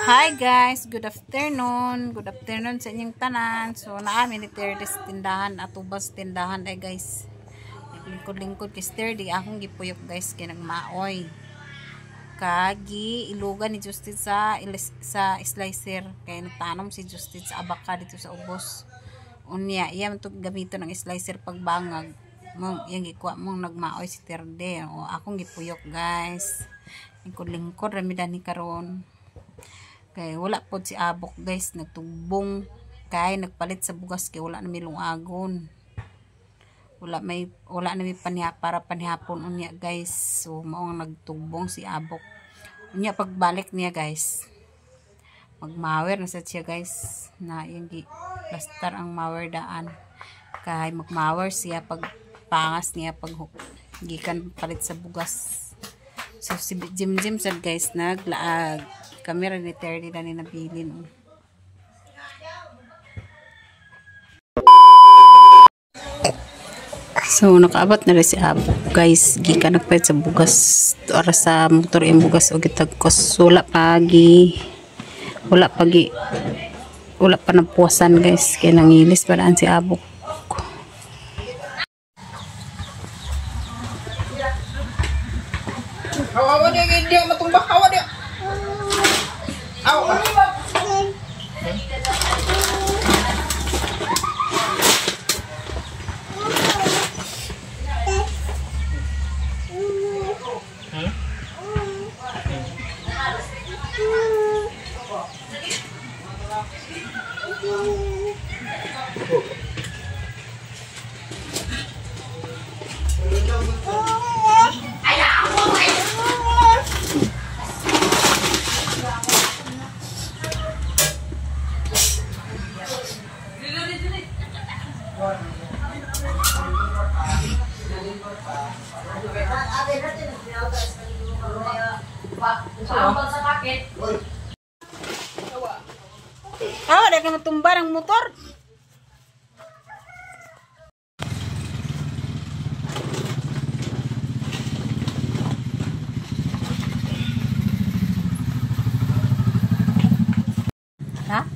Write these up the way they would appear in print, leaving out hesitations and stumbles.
Hi guys, good afternoon. Good afternoon sa inyong tanan. So naami ni Terdy sa tindahan at ubas tindahan ay guys. Lingkod-lingkod kay Terdy akong gipuyok guys kay nagmaoy. Kagi ilugan ni Justin sa slicer kay nagtanom si Justin sa abaka dito sa ubos. Unya, iya man to gamiton ng slicer pagbangag. Mong yang gikuha mong nagmaoy si Terdy. O akong gipuyok guys. Lingkod-lingkod ramidan ni karon. Kay wala po si abok guys, nagtubong kay nagpalit sa bugas kay wala na may lungagon. Wala na may para panihapon unya guys. So mao nagtubong si abok. Unya pagbalik niya guys, magmawer na sa siya guys na yung plastar ang mawer daan. Kay magmawer siya pagpangas niya pag gikan palit sa bugas. So si Jim sad guys naglaag. Kamera ni Terdy na ni nabilin. So nakaabot na rin si Abo guys, gikan nagpahit sa bugas para sa motor yung bugas o gitagkos. Wala pa napuwasan guys, kaya nangilis pa daan si Abo. Hawa dia hindi matumbak hawa dia. Aw. Ada ka matumba ng motor. Ha?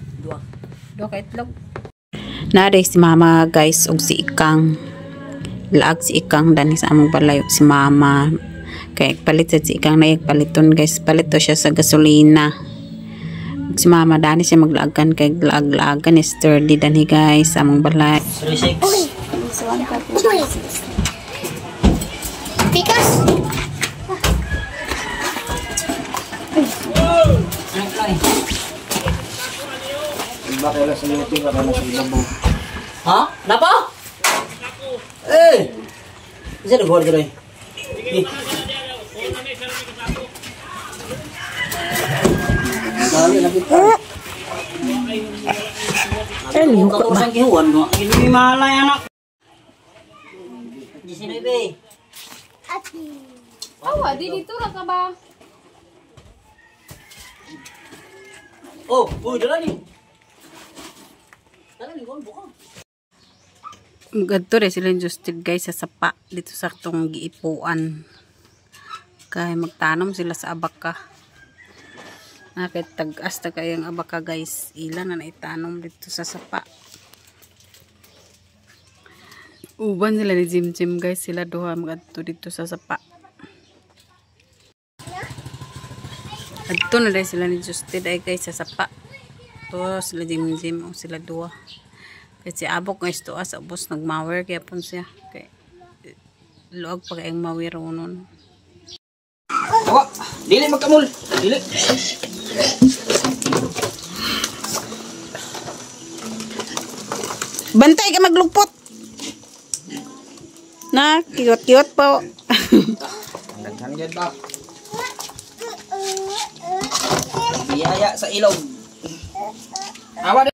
Dua ka itlog. Naday si mama guys og si Ikang. Laag si Ikang dani sa among balay si mama. Kay palit sa si Ikang na paliton guys. Palito siya sa gasolina. Si mama dani siya maglaagan kay laag-laagan ni Terdy dani guys sa among balay. 36. Pikas. Bakit sa luti para na sa ibabaw. Ha? Napa? Eh. Isa naghuwag ka rin. Dali lagi pa. Liho ka ba? Ang kihuan mo. Hindi malay anak. 19. Awa, di dito ra ka ba? Oh, dala ni. Dala ni kon buka. Gadto rin sila Justin guys sa sapa dito sa tong giipuan. Kay magtanom sila sa abaka. Nakit tag-as ta kayang abaka guys. Ilan na naitanom dito sa sapa. Uban sila ni Jim guys. Sila duha magadto dito sa sapa. Adto na rin sila ni Justin ay guys sa sapa. To sila Jim o sila duha. Kasi abok guys to sa ubos nagmawer kaya pun siya. Kay luag pa kayang mawer unon. Awa, dili magkamul. Dili. Bantay ka maglupot. Na, cute po. Daghan gyud ba? Biyaya sa ilog. Awa.